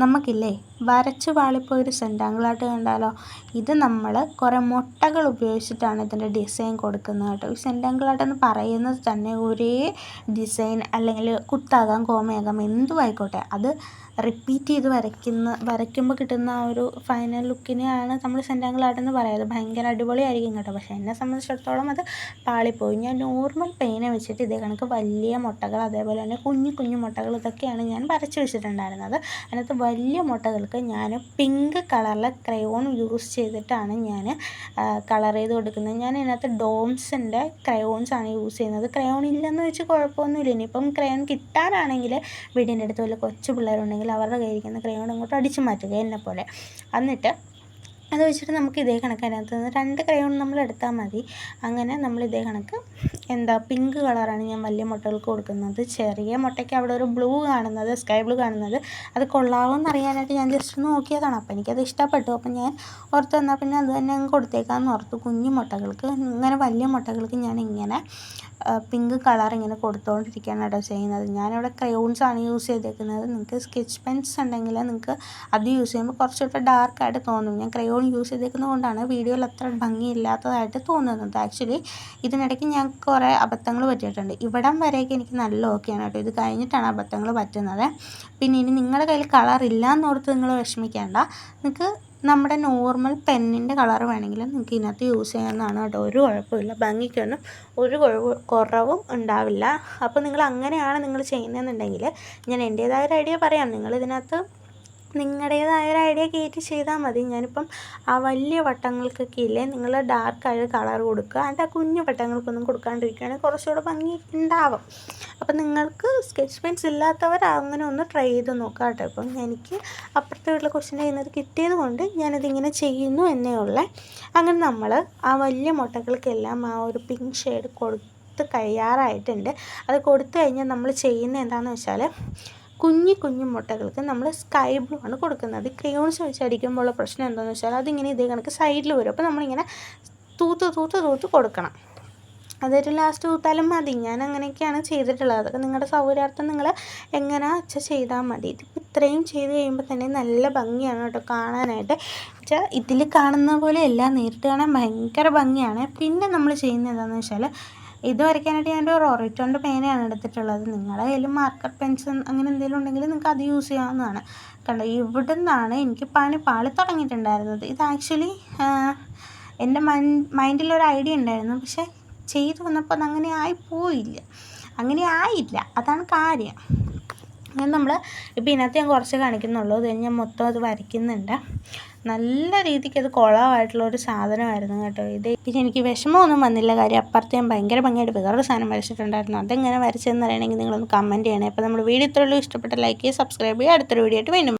നമുക്കില്ലേ വരച്ച് പാളിപ്പോയൊരു സെൻറ്റാങ്കിൾ ആർട്ട് കണ്ടാലോ. ഇത് നമ്മൾ കുറേ മുട്ടകൾ ഉപയോഗിച്ചിട്ടാണ് ഇതിൻ്റെ ഡിസൈൻ കൊടുക്കുന്നത് കേട്ടോ. ഈ സെൻറ്റാങ്കിൾ ആർട്ട് എന്ന് പറയുന്നത് തന്നെ ഒരേ ഡിസൈൻ അല്ലെങ്കിൽ കുത്താകാം കോമയാകാം എന്തും ആയിക്കോട്ടെ, അത് റിപ്പീറ്റ് ചെയ്ത് വരയ്ക്കുമ്പോൾ കിട്ടുന്ന ആ ഒരു ഫൈനൽ ലുക്കിനെയാണ് നമ്മൾ സെൻറ്റാങ്കിൾ ആർട്ട് എന്ന് പറയുന്നത്. ഭയങ്കര അടിപൊളിയായിരിക്കും കേട്ടോ. പക്ഷേ എന്നെ സംബന്ധിച്ചിടത്തോളം അത് പാളിപ്പോയി. ഞാൻ നോർമൽ പേന വെച്ചിട്ട് ഇതേ കണക്ക് വലിയ മുട്ടകൾ, അതേപോലെ തന്നെ കുഞ്ഞു കുഞ്ഞു മുട്ടകൾ, ഇതൊക്കെയാണ് ഞാൻ വരച്ച് വെച്ചിട്ടുണ്ടായിരുന്നത്. അതിനകത്ത് വലിയ മുട്ടകൾക്ക് ഞാൻ പിങ്ക് കളറിലെ ക്രയോൺ യൂസ് ചെയ്തിട്ടാണ് ഞാൻ കളർ ചെയ്ത് കൊടുക്കുന്നത്. ഞാൻ ഇതിനകത്ത് ഡോംസിൻ്റെ ക്രയോൺസാണ് യൂസ് ചെയ്യുന്നത്. ക്രയോൺ ഇല്ലെന്ന് വെച്ച് കുഴപ്പമൊന്നുമില്ല. ഇനിയിപ്പം ക്രയോൺ കിട്ടാനാണെങ്കിൽ വീടിൻ്റെ അടുത്ത് വല്ല കൊച്ചു പിള്ളേരുണ്ടെങ്കിൽ അവരുടെ കയ്യിരിക്കുന്ന ക്രയോൺ അങ്ങോട്ട് അടിച്ചു മാറ്റുക എന്നെപ്പോലെ. എന്നിട്ട് അത് വെച്ചിട്ട് നമുക്ക് ഇതേ കണക്ക് അതിനകത്ത് നിന്ന് 2 ക്രയോൺ നമ്മൾ എടുത്താൽ മതി. അങ്ങനെ നമ്മൾ ഇതേ കണക്ക് പിങ്ക് കളറാണ് ഞാൻ വലിയ മുട്ടകൾക്ക് കൊടുക്കുന്നത്. ചെറിയ മുട്ടയ്ക്ക് അവിടെ ഒരു ബ്ലൂ കാണുന്നത്, സ്കൈ ബ്ലൂ കാണുന്നത്, അത് കൊള്ളാവുമെന്ന് അറിയാനായിട്ട് ഞാൻ ജസ്റ്റ് ഒന്ന് നോക്കിയതാണ്. അപ്പോൾ എനിക്കത് ഇഷ്ടപ്പെട്ടു. അപ്പം ഞാൻ ഓർത്ത് തന്നാൽ പിന്നെ അത് തന്നെ അങ്ങ് കൊടുത്തേക്കാമെന്ന് ഓർത്തു. കുഞ്ഞു മുട്ടകൾക്ക് ഇങ്ങനെ വലിയ മുട്ടകൾക്ക് ഞാൻ ഇങ്ങനെ പിങ്ക് കളർ ഇങ്ങനെ കൊടുത്തുകൊണ്ടിരിക്കുകയാണ് കേട്ടോ ചെയ്യുന്നത്. ഞാനിവിടെ ക്രയോൺസാണ് യൂസ് ചെയ്തേക്കുന്നത്. നിങ്ങൾക്ക് സ്കെച്ച് പെൻസ് ഉണ്ടെങ്കിൽ നിങ്ങൾക്ക് അത് യൂസ് ചെയ്യുമ്പോൾ കുറച്ചുകൂടെ ഡാർക്കായിട്ട് തോന്നും. ഞാൻ ക്രയോൺ യൂസ് ചെയ്തേക്കുന്നത് കൊണ്ടാണ് വീഡിയോയിൽ അത്ര ഭംഗിയില്ലാത്തതായിട്ട് തോന്നുന്നത്. ആക്ച്വലി ഇതിനിടയ്ക്ക് ഞാൻ കുറേ അബദ്ധങ്ങൾ പറ്റിയിട്ടുണ്ട്. ഇവിടം വരെയൊക്കെ എനിക്ക് നല്ല ഓക്കെയാണ് കേട്ടോ. ഇത് കഴിഞ്ഞിട്ടാണ് അബദ്ധങ്ങൾ പറ്റുന്നത്. പിന്നെ ഇനി നിങ്ങളുടെ കയ്യിൽ കളർ ഇല്ല എന്നോർത്ത് നിങ്ങൾ വിഷമിക്കേണ്ട. നിങ്ങൾക്ക് നമ്മുടെ നോർമൽ പെന്നിൻ്റെ കളർ വേണമെങ്കിൽ നിങ്ങൾക്ക് ഇതിനകത്ത് യൂസ് ചെയ്യാവുന്നതാണ് കേട്ടോ. ഒരു കുഴപ്പമില്ല, ഭംഗിക്കൊന്നും ഒരു കുറവും ഉണ്ടാവില്ല. അപ്പോൾ നിങ്ങൾ അങ്ങനെയാണ് നിങ്ങൾ ചെയ്യുന്നതെന്നുണ്ടെങ്കിൽ ഞാൻ എൻ്റേതായ ഒരു ഐഡിയ പറയാം. നിങ്ങളിതിനകത്ത് നിങ്ങളുടേതായ ഒരു ഐഡിയ കയറ്റി ചെയ്താൽ മതി. ഞാനിപ്പം ആ വലിയ വട്ടങ്ങൾക്കൊക്കെ ഇല്ലേ നിങ്ങൾ ഡാർക്കായ കളർ കൊടുക്കുക. അതിൻ്റെ ആ കുഞ്ഞു വട്ടങ്ങൾക്കൊന്നും കൊടുക്കാണ്ടിരിക്കുകയാണെങ്കിൽ കുറച്ചുകൂടെ ഭംഗി ഉണ്ടാവും. അപ്പം നിങ്ങൾക്ക് സ്കെച്ച് പെൻസ് ഇല്ലാത്തവർ അങ്ങനെ ഒന്ന് ട്രൈ ചെയ്ത് നോക്കാം കേട്ടോ. ഇപ്പം എനിക്ക് അപ്പുറത്തെ വീട്ടിലെ ക്വസ്റ്റ്യൻ ചെയ്യുന്നത് കിട്ടിയത് കൊണ്ട് ഞാനതിങ്ങനെ ചെയ്യുന്നു എന്നേ ഉള്ളേ. അങ്ങനെ നമ്മൾ ആ വലിയ മുട്ടകൾക്കെല്ലാം ആ ഒരു പിങ്ക് ഷെയ്ഡ് കൊടുത്ത് കഴിയാറായിട്ടുണ്ട്. അത് കൊടുത്തു കഴിഞ്ഞാൽ നമ്മൾ ചെയ്യുന്നത് എന്താണെന്ന് വെച്ചാൽ കുഞ്ഞു കുഞ്ഞു മുട്ടകൾക്ക് നമ്മൾ സ്കൈ ബ്ലൂ ആണ് കൊടുക്കുന്നത്. ക്രയോൺസ് വെച്ച് അടിക്കുമ്പോഴുള്ള പ്രശ്നം എന്താണെന്ന് വെച്ചാൽ അതിങ്ങനെ ഇതേ കണക്ക് സൈഡിൽ വരും. അപ്പോൾ നമ്മളിങ്ങനെ തൂത്ത് കൊടുക്കണം. അതൊരു ലാസ്റ്റ് തൂത്താലും മതി. ഞാൻ അങ്ങനെയൊക്കെയാണ് ചെയ്തിട്ടുള്ളത്. അതൊക്കെ നിങ്ങളുടെ സൗകര്യാർത്ഥം നിങ്ങൾ എങ്ങനെ വെച്ചാൽ ചെയ്താൽ മതി. ഇതിപ്പോൾ ഇത്രയും ചെയ്ത് കഴിയുമ്പോൾ തന്നെ നല്ല ഭംഗിയാണ് കേട്ടോ കാണാനായിട്ട്. വെച്ചാൽ ഇതിൽ കാണുന്ന പോലെയല്ല, നേരിട്ട് കാണാൻ ഭയങ്കര ഭംഗിയാണ്. പിന്നെ നമ്മൾ ചെയ്യുന്നത് എന്താണെന്ന് വെച്ചാൽ ഇത് വരയ്ക്കാനായിട്ട് ഞാൻ ഒരു ഒറിറ്റോൻ്റെ പേനയാണ് എടുത്തിട്ടുള്ളത്. നിങ്ങളുടെ കയ്യിൽ മാർക്കർ പെൻസിൽ അങ്ങനെ എന്തെങ്കിലും ഉണ്ടെങ്കിൽ നിങ്ങൾക്ക് അത് യൂസ് ചെയ്യാവുന്നതാണ്. കണ്ടോ, ഇവിടെ നിന്നാണ് എനിക്ക് പാളി തുടങ്ങിയിട്ടുണ്ടായിരുന്നത്. ഇത് ആക്ച്വലി എൻ്റെ മൈൻഡിലൊരു ഐഡിയ ഉണ്ടായിരുന്നു. പക്ഷേ ചെയ്തു വന്നപ്പോൾ അതങ്ങനെ ആയില്ല. അതാണ് കാര്യം. അങ്ങനെ നമ്മൾ ഇപ്പോൾ ഇതിനകത്ത് ഞാൻ കുറച്ച് കാണിക്കുന്നുള്ളൂ. ഇത് ഞാൻ മൊത്തം അത് വരയ്ക്കുന്നുണ്ട്. നല്ല രീതിക്ക് അത് കൊളമായിട്ടുള്ളൊരു സാധനമായിരുന്നു കേട്ടോ ഇത്. പിന്നെ എനിക്ക് വിഷമമൊന്നും വന്നില്ല. കാര്യം അപ്പുറത്ത് ഞാൻ ഭയങ്കര ഭംഗിയായിട്ട് വേറൊരു സാധനം വരച്ചിട്ടുണ്ടായിരുന്നു. അതെങ്ങനെ വരച്ചതെന്ന് അറിയണമെങ്കിൽ നിങ്ങളൊന്ന് കമൻറ്റ് ചെയ്യണേ. അപ്പോൾ നമ്മുടെ വീഡിയോ ഇത്രയുള്ളൂ. ഇഷ്ടപ്പെട്ട ലൈക്ക് ചെയ്യുക, സബ്സ്ക്രൈബ് ചെയ്യുക. അടുത്തൊരു വീഡിയോ ആയിട്ട് വീണ്ടും